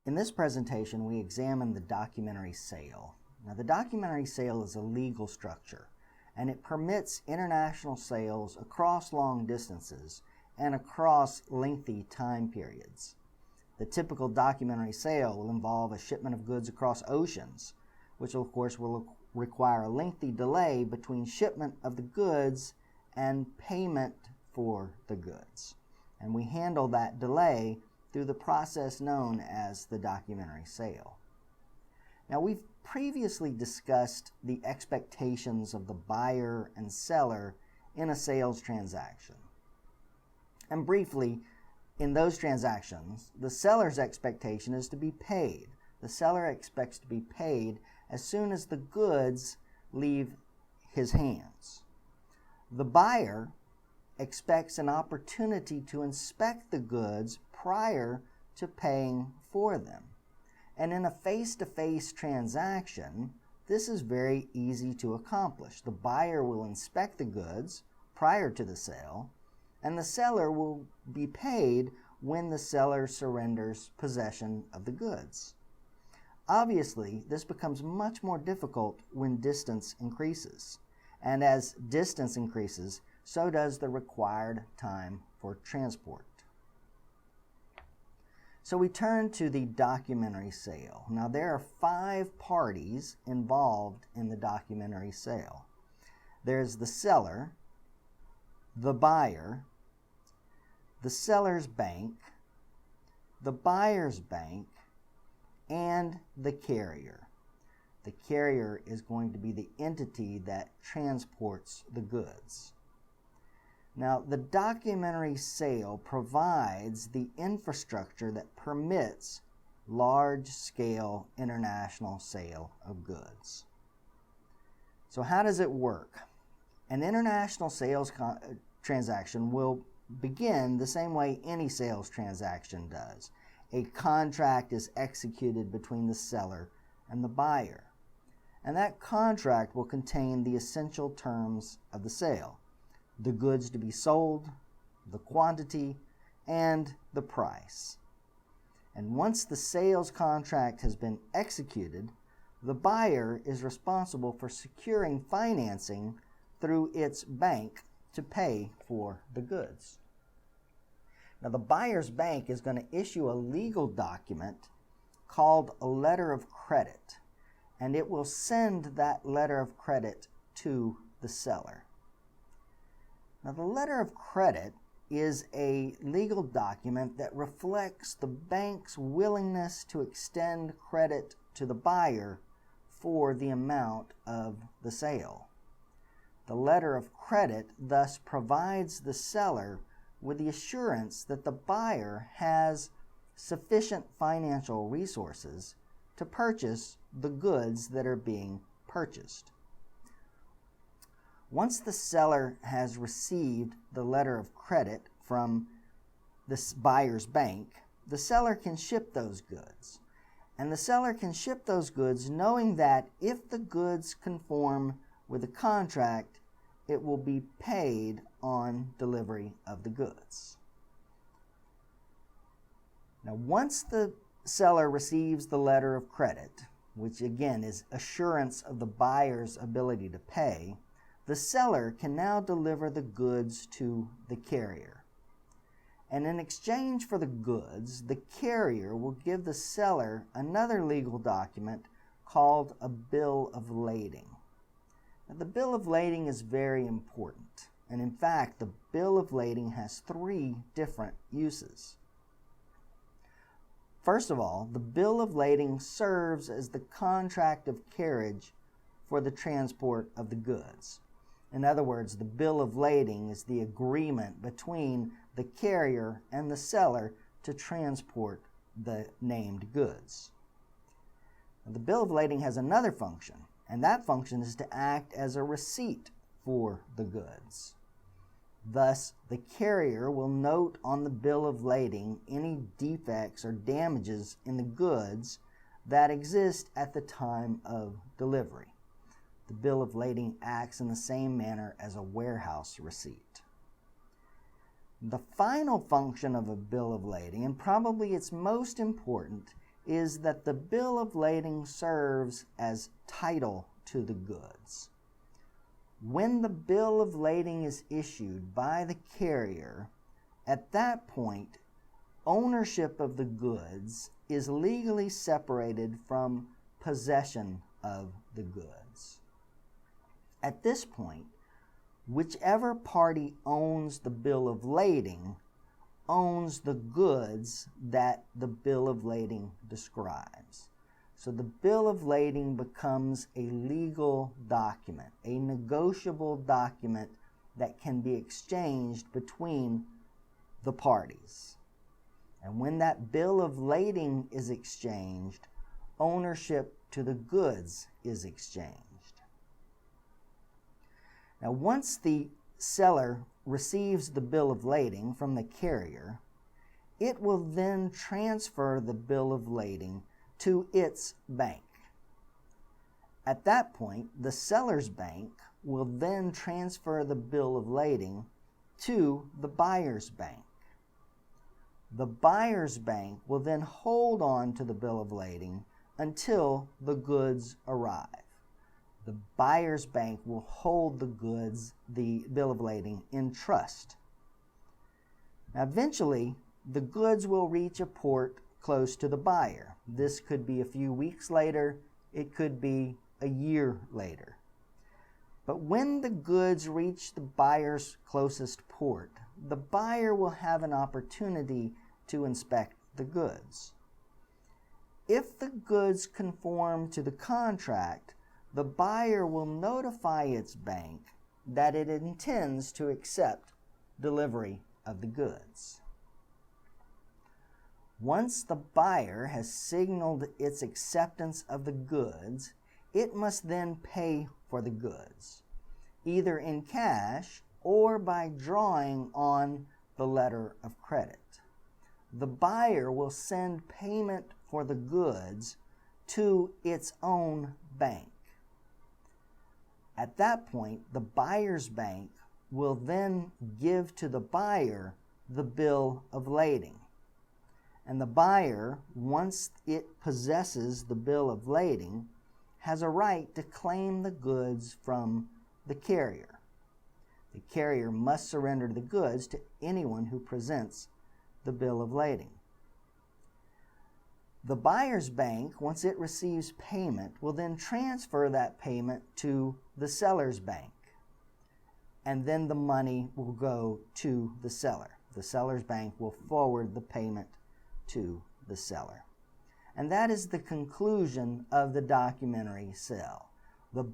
In this presentation, we examine the documentary sale. Now, the documentary sale is a legal structure, and it permits international sales across long distances and across lengthy time periods. The typical documentary sale will involve a shipment of goods across oceans, which of course will require a lengthy delay between shipment of the goods and payment for the goods. And we handle that delay through the process known as the documentary sale. Now, we've previously discussed the expectations of the buyer and seller in a sales transaction. And briefly, in those transactions, the seller's expectation is to be paid. The seller expects to be paid as soon as the goods leave his hands. The buyer expects an opportunity to inspect the goods prior to paying for them. And in a face-to-face transaction, this is very easy to accomplish. The buyer will inspect the goods prior to the sale, and the seller will be paid when the seller surrenders possession of the goods. Obviously, this becomes much more difficult when distance increases. And as distance increases, so does the required time for transport. So we turn to the documentary sale. Now, there are 5 parties involved in the documentary sale. There's the seller, the buyer, the seller's bank, the buyer's bank, and the carrier. The carrier is going to be the entity that transports the goods. Now, the documentary sale provides the infrastructure that permits large-scale international sale of goods. So how does it work? An international sales transaction will begin the same way any sales transaction does. A contract is executed between the seller and the buyer, and that contract will contain the essential terms of the sale: the goods to be sold, the quantity, and the price. And once the sales contract has been executed, the buyer is responsible for securing financing through its bank to pay for the goods. Now, the buyer's bank is going to issue a legal document called a letter of credit, and it will send that letter of credit to the seller. Now, the letter of credit is a legal document that reflects the bank's willingness to extend credit to the buyer for the amount of the sale. The letter of credit thus provides the seller with the assurance that the buyer has sufficient financial resources to purchase the goods that are being purchased. Once the seller has received the letter of credit from the buyer's bank, the seller can ship those goods. And the seller can ship those goods knowing that if the goods conform with the contract, it will be paid on delivery of the goods. Now, once the seller receives the letter of credit, which again is assurance of the buyer's ability to pay, the seller can now deliver the goods to the carrier. And in exchange for the goods, the carrier will give the seller another legal document called a bill of lading. Now, the bill of lading is very important, and in fact, the bill of lading has 3 different uses. First of all, the bill of lading serves as the contract of carriage for the transport of the goods. In other words, the bill of lading is the agreement between the carrier and the seller to transport the named goods. Now, the bill of lading has another function, and that function is to act as a receipt for the goods. Thus, the carrier will note on the bill of lading any defects or damages in the goods that exist at the time of delivery. The bill of lading acts in the same manner as a warehouse receipt. The final function of a bill of lading, and probably its most important, is that the bill of lading serves as title to the goods. When the bill of lading is issued by the carrier, at that point, ownership of the goods is legally separated from possession of the goods. At this point, whichever party owns the bill of lading owns the goods that the bill of lading describes. So the bill of lading becomes a legal document, a negotiable document that can be exchanged between the parties. And when that bill of lading is exchanged, ownership to the goods is exchanged. Now, once the seller receives the bill of lading from the carrier, it will then transfer the bill of lading to its bank. At that point, the seller's bank will then transfer the bill of lading to the buyer's bank. The buyer's bank will then hold on to the bill of lading until the goods arrive. The buyer's bank will hold the goods, the bill of lading, in trust. Now, eventually, the goods will reach a port close to the buyer. This could be a few weeks later, it could be a year later. But when the goods reach the buyer's closest port, the buyer will have an opportunity to inspect the goods. If the goods conform to the contract, the buyer will notify its bank that it intends to accept delivery of the goods. Once the buyer has signaled its acceptance of the goods, it must then pay for the goods, either in cash or by drawing on the letter of credit. The buyer will send payment for the goods to its own bank. At that point, the buyer's bank will then give to the buyer the bill of lading. And the buyer, once it possesses the bill of lading, has a right to claim the goods from the carrier. The carrier must surrender the goods to anyone who presents the bill of lading. The buyer's bank, once it receives payment, will then transfer that payment to the seller's bank. And then the money will go to the seller. The seller's bank will forward the payment to the seller. And that is the conclusion of the documentary sale. The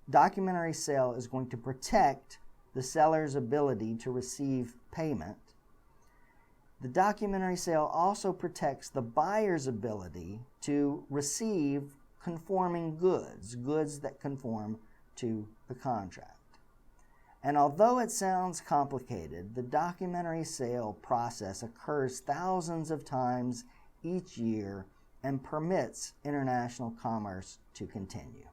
documentary sale is going to protect the seller's ability to receive payment. The documentary sale also protects the buyer's ability to receive conforming goods, goods that conform to the contract. And although it sounds complicated, the documentary sale process occurs thousands of times each year and permits international commerce to continue.